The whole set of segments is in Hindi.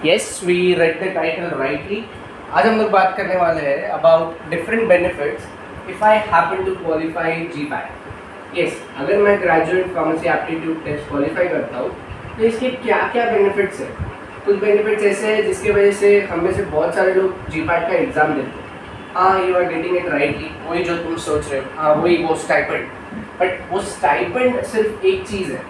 Yes, we read the title rightly. आज हम लोग बात करने वाले हैं about different benefits if I happen to qualify GPAT. Yes, अगर मैं graduate pharmacy aptitude test qualify करता हूँ तो इसके क्या क्या बेनिफिट्स हैं. कुछ बेनिफिट्स ऐसे हैं जिसकी वजह से हम में से बहुत सारे लोग GPAT का एग्ज़ाम देते हैं. हाँ, you are getting it rightly, वही जो तुम सोच रहे हो, हाँ वही वो स्टाइपेंड. बट वो स्टाइपेंड सिर्फ एक चीज़ है.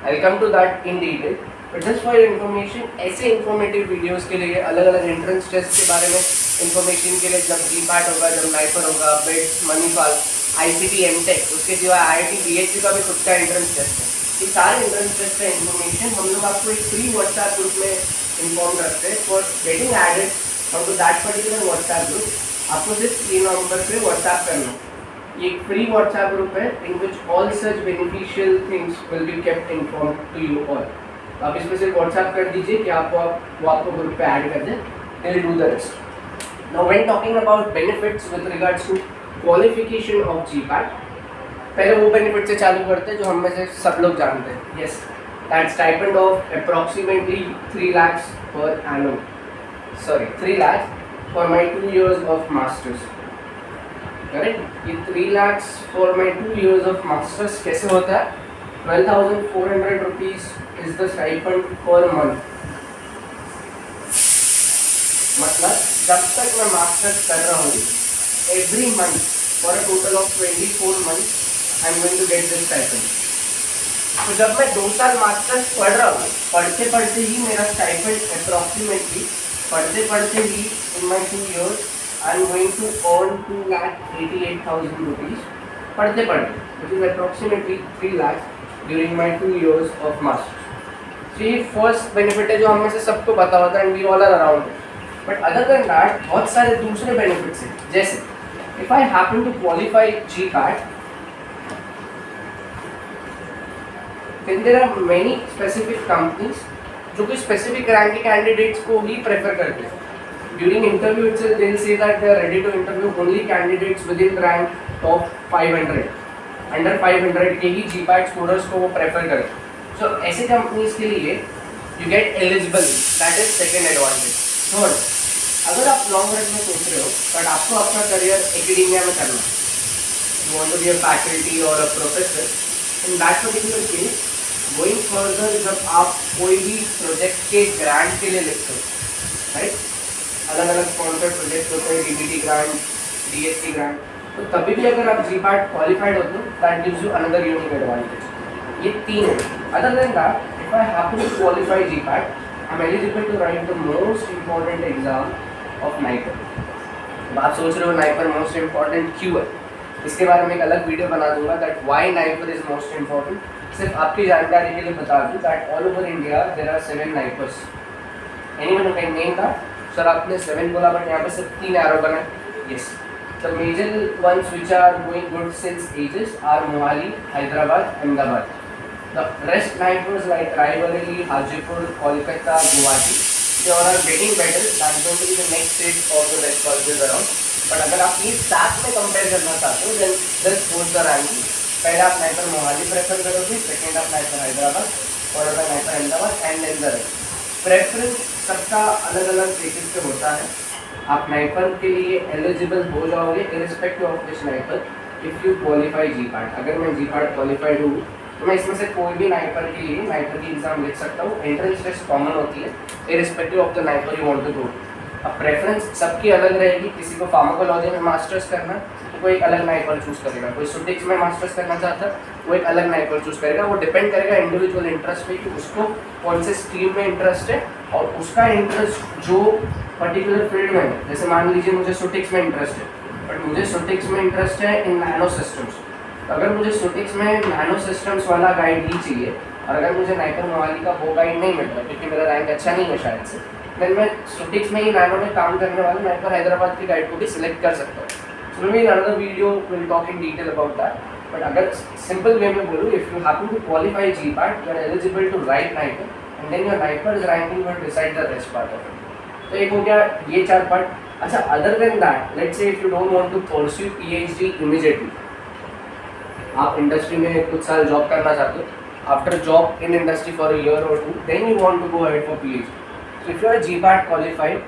I will come to that in detail. But just for information, ऐसे इन्फॉर्मेटिव वीडियोस के लिए अलग अलग एंट्रेंस टेस्ट के बारे में इन्फॉर्मेशन के लिए, जब GPAT होगा, जब नाइपर होगा, बेट, मनीपाल, ICT, MTech, उसके सिवा IIT BHU का भी खुद का एंट्रेंस टेस्ट है. ये सारे एंट्रेंस टेस्ट का इन्फॉर्मेशन हम लोग आपको एक फ्री व्हाट्सएप ग्रुप में इन्फॉर्म करते हैं. For getting added to that particular WhatsApp group आपको सिर्फ ये नंबर पे व्हाट्सएप करना. ये एक फ्री व्हाट्सएप ग्रुप है in which all such beneficial things will be kept inform to you all. आप इसमें सिर्फ व्हाट्सएप कर दीजिए कि वो आपको ग्रुप पे ऐड कर दें. They will do the rest. Now when talking about benefits with regards to qualification of GPAT, पहले वो बेनिफिट से चालू करते हैं जो हम में से सब लोग जानते हैं. Yes, that stipend of approximately 3 lakhs per annum. Sorry, 3 lakhs for my 2 years of masters. Correct. ये 3 lakhs for my 2 years of masters कैसे होता है? 12,400 rupees is the stipend per month. मतलब जब तक मैं मास्टर्स कर रहा हूँ, every month for a total of 24 months I am going to get this stipend. तो जब मैं 2 साल मास्टर्स पढ़ रहा हूँ, पढ़ते पढ़ते ही मेरा स्टाइपेंड अप्रॉक्सीमेटली, पढ़ते पढ़ते ही in my 2 years I am going to earn 2,88,000 rupees. पढ़ते पढ़ते, which is approximately 3 lakhs during my 2 years of masters. तो ये फर्स्ट बेनिफिट है जो हम में से सबको पता होता है, and we all are around it. But other than that बहुत सारे दूसरे बेनिफिट्स हैं. जैसे if I happen to qualify GPAT, then there are many specific companies जो कि स्पेसिफिक रैंक के कैंडिडेट्स को ही प्रेफर करते हैं. During interview itself they will say that they are ready to interview only candidates within rank top 500. Under 500 के ही GPAT स्कोरर्स को वो प्रेफर करते हैं. सो ऐसे कंपनीज के लिए you get eligible, that is second advantage. Third, अगर आप लॉन्ग रन में सोच रहे हो बट आपको अपना करियर एकेडेमिया में करना, you want to be a faculty और a professor, in that particular case going further जब आप कोई भी प्रोजेक्ट के ग्रांट के लिए लिखते हो, राइट, अलग अलग स्पॉन्सर्ड प्रोजेक्ट होते हैं, DBT ग्रांट, DSC ग्रांट, तो तभी भी अगर आप GPAT क्वालिफाइड होते हो, that gives you another unique advantage. ये तीन है. Other than that, if I happen to qualify GPAT, I am eligible to write the most important exam of NIPER. अब आप सोच रहे हो नाइपर मोस्ट इंपॉर्टेंट क्यों है? इसके बारे में एक अलग वीडियो बना दूंगा, that why NIPER is most important. सिर्फ आपकी जानकारी के लिए बता दूं that all over India there are 7 NIPERs. Anyone who can name that? Sir आपने 7 बोला बट यहाँ पे सिर्फ 3 एरो बना. Yes, the major ones which are going good since ages are Mohali, Hyderabad, Ahmedabad. The rest nightmares like Raebareli, Hajipur, Kolkata, Guwahati, they all are getting better. That's going to be the next stage of the best colleges around. But अगर आप ये साथ में कंपेयर करना चाहते हो, then just goes the ranking. पहले आप नाइपर मोहाली प्रेफर करोगे, सेकेंड आप नाइपर हैदराबाद, और अगर NIPER Ahmedabad, and then the rest. Preference सबका अलग अलग बेसिस पे होता है. आप नाइपर के लिए एलिजिबल हो जाओगे irrespective of which NIPER if you qualify GPAT. अगर मैं GPAT क्वालिफाइड हूँ तो मैं इसमें से कोई भी नाइपर के लिए नाइपर की एग्जाम लिख सकता हूँ. एंट्रेंस टेस्ट कॉमन होती है irrespective of the NIPER you want to go. अब प्रेफरेंस सबकी अलग रहेगी. किसी को फार्माकोलॉजी में मास्टर्स करना तो कोई एक अलग नाइपर चूज़ करेगा, कोई सुटिक्स में मास्टर्स करना चाहता है वो एक अलग नाइपर चूज़ करेगा. वो डिपेंड करेगा इंडिविजुअल इंटरेस्ट पे कि उसको कौन से स्ट्रीम में इंटरेस्ट है और उसका इंटरेस्ट जो पर्टिकुलर फील्ड में है. जैसे मान लीजिए मुझे सुटिक्स में इंटरेस्ट है, बट मुझे सुटिक्स में इंटरेस्ट है इन नैनो सिस्टम्स. तो अगर मुझे सुटिक्स में नैनो सिस्टम्स वाला गाइड ही चाहिए और अगर मुझे नाइपर मोहाली का वो गाइड नहीं मिलता क्योंकि मेरा रैंक अच्छा नहीं है शायद से, देन मैं सुटिक्स में ही नैनो में काम करने वाले नाइपर हैदराबाद की गाइड को भी सिलेक्ट कर सकता हूँ. So may another video will talk in detail about that. But अगर सिंपल वे में बोलूँ, if you happen to qualify GPAT, you are eligible to write NIPER and then your NIPER ranking will decide the rest part of it. तो एक हो गया ये 4 पार्ट. अच्छा, other than that, let's say if you don't want to pursue PhD immediately, आप इंडस्ट्री में कुछ साल जॉब करना चाहते हो, after job in industry for a year और 2, then you want to go ahead for PhD. So if you are GPAT qualified,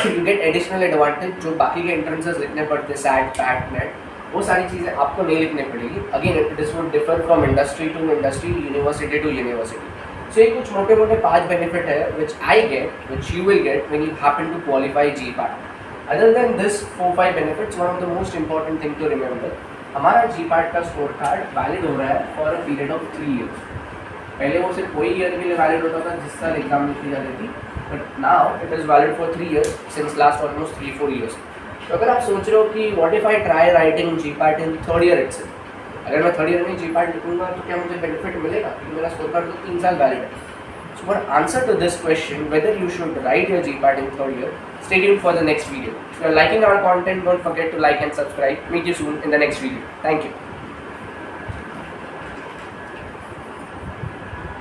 you get additional advantage जो बाकी के entrances लिखने पड़ते हैं, SAT, PAT, NET, वो सारी चीज़ें आपको नहीं लिखने पड़ेगी. Again, this would differ from industry to industry, university to university. So ये कुछ मोटे मोटे 5 benefit है which I get, which you will get when you happen to qualify GPAT. Other than this 4-5 benefits, one of the most important thing to remember, हमारा GPAT का स्कोर कार्ड वैलिड हो रहा है for a period of 3 years. पहले वो सिर्फ वही ईयर के लिए वैलिड होता था जिस साल एग्जाम लिखी जाती थी, but now it is valid for 3 years since last almost 3-4 years. तो अगर आप सोच रहे हो कि what if I try writing GPAT in 3rd year itself, अगर मैं 3rd year में GPAT लिखूंगा तो क्या मुझे बेनिफिट मिलेगा क्योंकि मेरा स्कोर कार्ड तो 3 साल वैलिड है. So for answer to this question, whether you should write your GPAT in 3rd year, stay tuned for the next video. If you are liking our content, don't forget to like and subscribe. Meet you soon in the next video. Thank you.